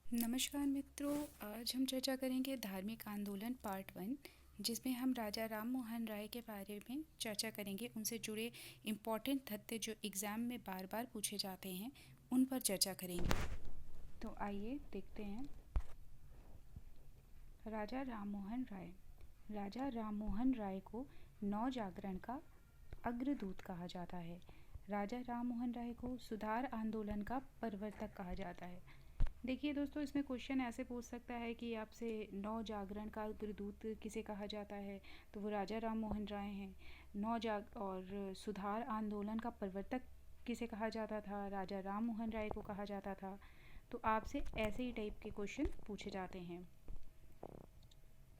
नमस्कार मित्रों, आज हम चर्चा करेंगे धार्मिक आंदोलन पार्ट 1, जिसमें हम राजा राम मोहन राय के बारे में चर्चा करेंगे। उनसे जुड़े इम्पोर्टेंट तथ्य जो एग्ज़ाम में बार बार पूछे जाते हैं, उन पर चर्चा करेंगे। तो आइए देखते हैं। राजा राम मोहन राय। राजा राम मोहन राय को नव जागरण का अग्रदूत कहा जाता है। राजा राम मोहन राय को सुधार आंदोलन का प्रवर्तक कहा जाता है। देखिए दोस्तों, इसमें क्वेश्चन ऐसे पूछ सकता है कि आपसे नव जागरण का अग्रदूत किसे कहा जाता है, तो वो राजा राम मोहन राय हैं। और सुधार आंदोलन का प्रवर्तक किसे कहा जाता था, राजा राम मोहन राय को कहा जाता था। तो आपसे ऐसे ही टाइप के क्वेश्चन पूछे जाते हैं।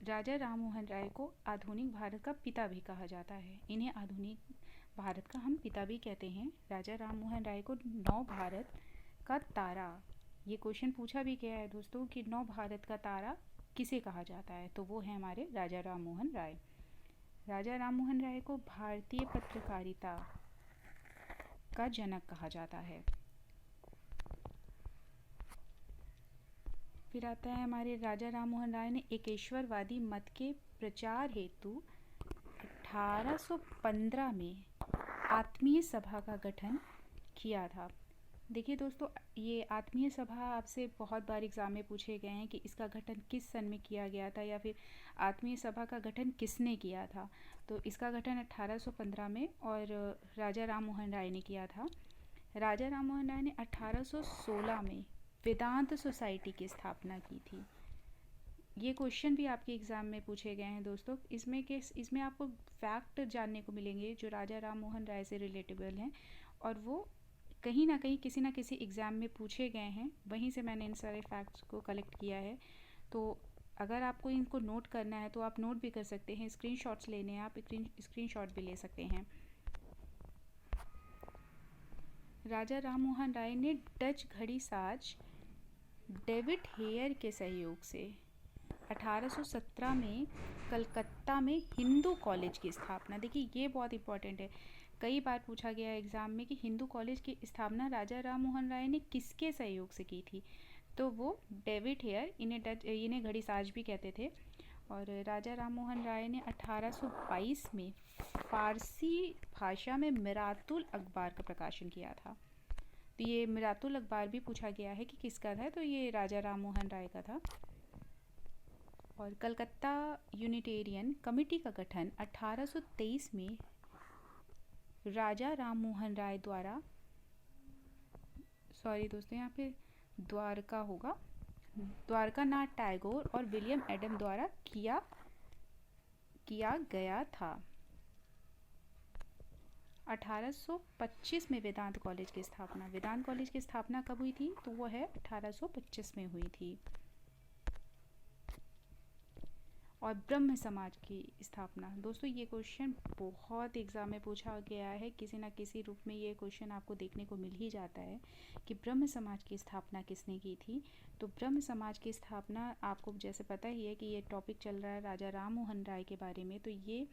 राजा राम मोहन राय को आधुनिक भारत का पिता भी कहा जाता है। इन्हें आधुनिक भारत का हम पिता भी कहते हैं। राजा राम मोहन राय को नव भारत का तारा, ये क्वेश्चन पूछा भी गया है दोस्तों कि नव भारत का तारा किसे कहा जाता है, तो वो है हमारे राजा राम मोहन राय। राजा राम मोहन राय को भारतीय पत्रकारिता का जनक कहा जाता है। फिर आता है हमारे राजा राम मोहन राय ने एकेश्वरवादी मत के प्रचार हेतु 1815 में आत्मीय सभा का गठन किया था। देखिए दोस्तों, ये आत्मीय सभा आपसे बहुत बार एग्ज़ाम में पूछे गए हैं कि इसका गठन किस सन में किया गया था, या फिर आत्मीय सभा का गठन किसने किया था। तो इसका गठन 1815 में और राजा राम मोहन राय ने किया था। राजा राम मोहन राय ने 1816 में वेदांत सोसाइटी की स्थापना की थी। ये क्वेश्चन भी आपके एग्ज़ाम में पूछे गए हैं दोस्तों। इसमें आपको फैक्ट जानने को मिलेंगे जो राजा राम मोहन राय से रिलेटेबल हैं, और वो कहीं ना कहीं किसी ना किसी एग्ज़ाम में पूछे गए हैं। वहीं से मैंने इन सारे फैक्ट्स को कलेक्ट किया है। तो अगर आपको इनको नोट करना है तो आप नोट भी कर सकते हैं। स्क्रीनशॉट्स लेने हैं, आप स्क्रीनशॉट भी ले सकते हैं। राजा राम मोहन राय ने डच घड़ी साज डेविड हेयर के सहयोग से 1817 में कलकत्ता में हिंदू कॉलेज की स्थापना। देखिए, ये बहुत इंपॉर्टेंट है। कई बार पूछा गया है एग्ज़ाम में कि हिंदू कॉलेज की स्थापना राजा राम मोहन राय ने किसके सहयोग से की थी, तो वो डेविड हेयर, इन्हें घड़ी साज भी कहते थे। और राजा राम मोहन राय ने 1822 में फारसी भाषा में मिरातुल अखबार का प्रकाशन किया था। तो ये मिरातुल अखबार भी पूछा गया है कि किसका था, तो ये राजा राम मोहन राय का था। और कलकत्ता यूनिटेरियन कमेटी का गठन 1823 में राजा राम मोहन राय द्वारा, सॉरी दोस्तों, यहाँ पे द्वारका होगा, द्वारकानाथ टैगोर और विलियम एडम द्वारा किया गया था। 1825 में वेदांत कॉलेज की स्थापना। वेदांत कॉलेज की स्थापना कब हुई थी, तो वो है 1825 में हुई थी। और ब्रह्म समाज की स्थापना। दोस्तों, ये क्वेश्चन बहुत एग्ज़ाम में पूछा गया है। किसी ना किसी रूप में ये क्वेश्चन आपको देखने को मिल ही जाता है कि ब्रह्म समाज की स्थापना किसने की थी। तो ब्रह्म समाज की स्थापना आपको जैसे पता ही है कि ये टॉपिक चल रहा है राजा राम मोहन राय के बारे में। तो ये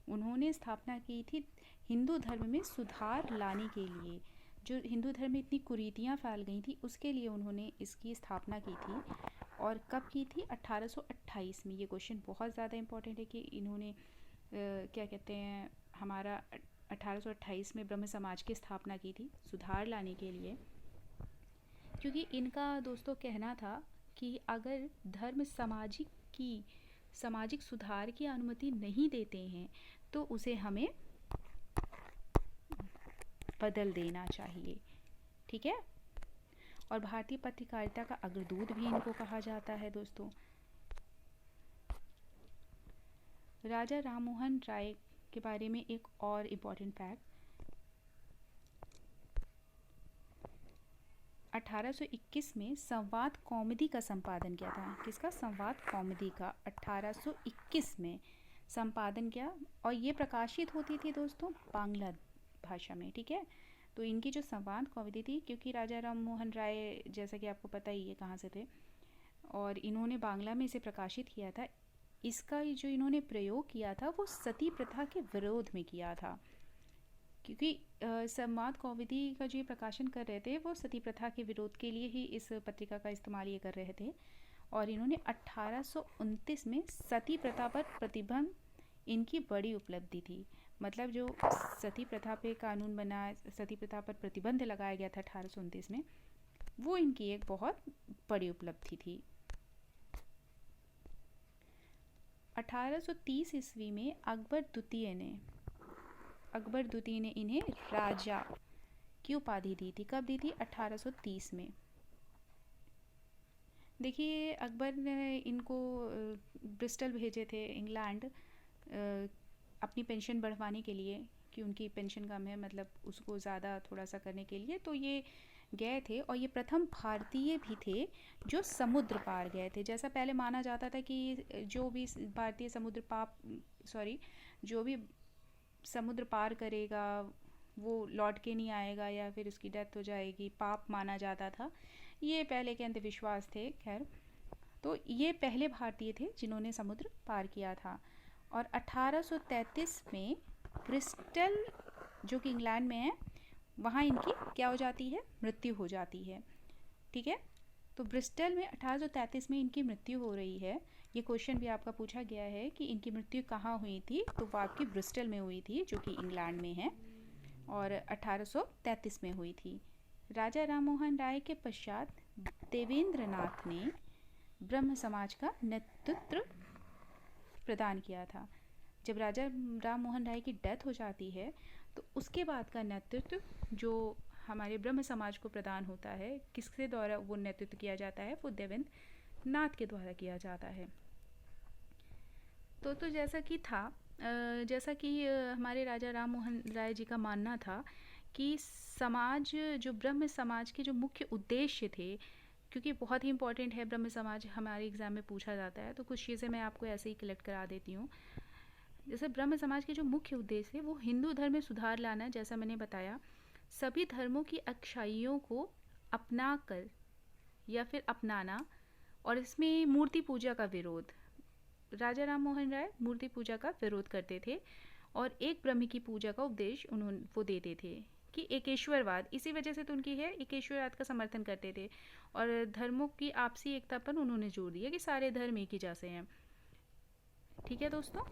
उन्होंने स्थापना की थी हिंदू धर्म में सुधार लाने के लिए। जो हिंदू धर्म में इतनी कुरीतियाँ फैल गई थी, उसके लिए उन्होंने इसकी स्थापना की थी। और कब की थी, 1828 में। ये क्वेश्चन बहुत ज़्यादा इम्पोर्टेंट है कि इन्होंने क्या कहते हैं, हमारा 1828 में ब्रह्म समाज की स्थापना की थी सुधार लाने के लिए। क्योंकि इनका दोस्तों कहना था कि अगर धर्म सामाजिक सुधार की अनुमति नहीं देते हैं तो उसे हमें बदल देना चाहिए। ठीक है। और भारतीय पत्रकारिता का अग्रदूत भी इनको कहा जाता है दोस्तों। राजा राम मोहन राय के बारे में एक और इम्पॉर्टेंट फैक्ट, 1821 में संवाद कौमुदी का संपादन किया था। किसका, संवाद कौमुदी का 1821 में संपादन किया, और ये प्रकाशित होती थी दोस्तों बांग्ला भाषा में। ठीक है। तो इनकी जो संवाद कौमुदी थी, क्योंकि राजा राम मोहन राय जैसा कि आपको पता ही है कहाँ से थे, और इन्होंने बांग्ला में इसे प्रकाशित किया था। इसका जो इन्होंने प्रयोग किया था वो सती प्रथा के विरोध में किया था, क्योंकि संवाद कौमुदी का जो ये प्रकाशन कर रहे थे वो सती प्रथा के विरोध के लिए ही इस पत्रिका का इस्तेमाल ये कर रहे थे। और इन्होंने 1829 में सती प्रथा पर प्रतिबंध इनकी बड़ी उपलब्धि थी। मतलब जो सती प्रथा पे कानून बना, सती प्रथा पर प्रतिबंध लगाया गया था 1829 में, वो इनकी एक बहुत बड़ी उपलब्धि थी। 1830 ईस्वी में अकबर द्वितीय ने इन्हें राजा की उपाधि दी थी। कब दी थी? 1830 में। देखिए अकबर ने इनको ब्रिस्टल भेजे थे, इंग्लैंड, अपनी पेंशन बढ़वाने के लिए, कि उनकी पेंशन कम है, मतलब उसको ज़्यादा थोड़ा सा करने के लिए। तो ये गए थे और ये प्रथम भारतीय भी थे जो समुद्र पार गए थे। जैसा पहले माना जाता था कि जो भी भारतीय जो भी समुद्र पार करेगा वो लौट के नहीं आएगा या फिर उसकी डेथ हो जाएगी, पाप माना जाता था। ये पहले के अंधविश्वास थे। खैर, तो ये पहले भारतीय थे जिन्होंने समुद्र पार किया था। और 1833 में ब्रिस्टल, जो कि इंग्लैंड में है, वहाँ इनकी क्या हो जाती है? मृत्यु हो जाती है। ठीक है, तो ब्रिस्टल में 1833 में इनकी मृत्यु हो रही है। ये क्वेश्चन भी आपका पूछा गया है कि इनकी मृत्यु कहाँ हुई थी, तो वो आपकी ब्रिस्टल में हुई थी, जो कि इंग्लैंड में है, और 1833 में हुई थी। राजा राममोहन राय के पश्चात देवेंद्र नाथ ने ब्रह्म समाज का नेतृत्व प्रदान किया था। जब राजा राममोहन राय की डेथ हो जाती है तो उसके बाद का नेतृत्व जो हमारे ब्रह्म समाज को प्रदान होता है, किसके द्वारा वो नेतृत्व किया जाता है? वो देवेंद्र नाथ के द्वारा किया जाता है। तो जैसा कि था, हमारे राजा राममोहन राय जी का मानना था कि समाज, जो ब्रह्म समाज के जो मुख्य उद्देश्य थे, क्योंकि बहुत ही इंपॉर्टेंट है ब्रह्म समाज, हमारे एग्ज़ाम में पूछा जाता है, तो कुछ चीज़ें मैं आपको ऐसे ही कलेक्ट करा देती हूँ। जैसे ब्रह्म समाज के जो मुख्य उद्देश्य है वो हिंदू धर्म में सुधार लाना, जैसा मैंने बताया, सभी धर्मों की अच्छाइयों को अपना कर या फिर अपनाना, और इसमें मूर्ति पूजा का विरोध। राजा राममोहन राय मूर्ति पूजा का विरोध करते थे और एक ब्रह्म की पूजा का उपदेश वो देते थे कि एकेश्वरवाद, इसी वजह से तो उनकी है, एकेश्वरवाद का समर्थन करते थे। और धर्मों की आपसी एकता पर उन्होंने जोर दिया कि सारे धर्म एक ही जैसे हैं। ठीक है दोस्तों।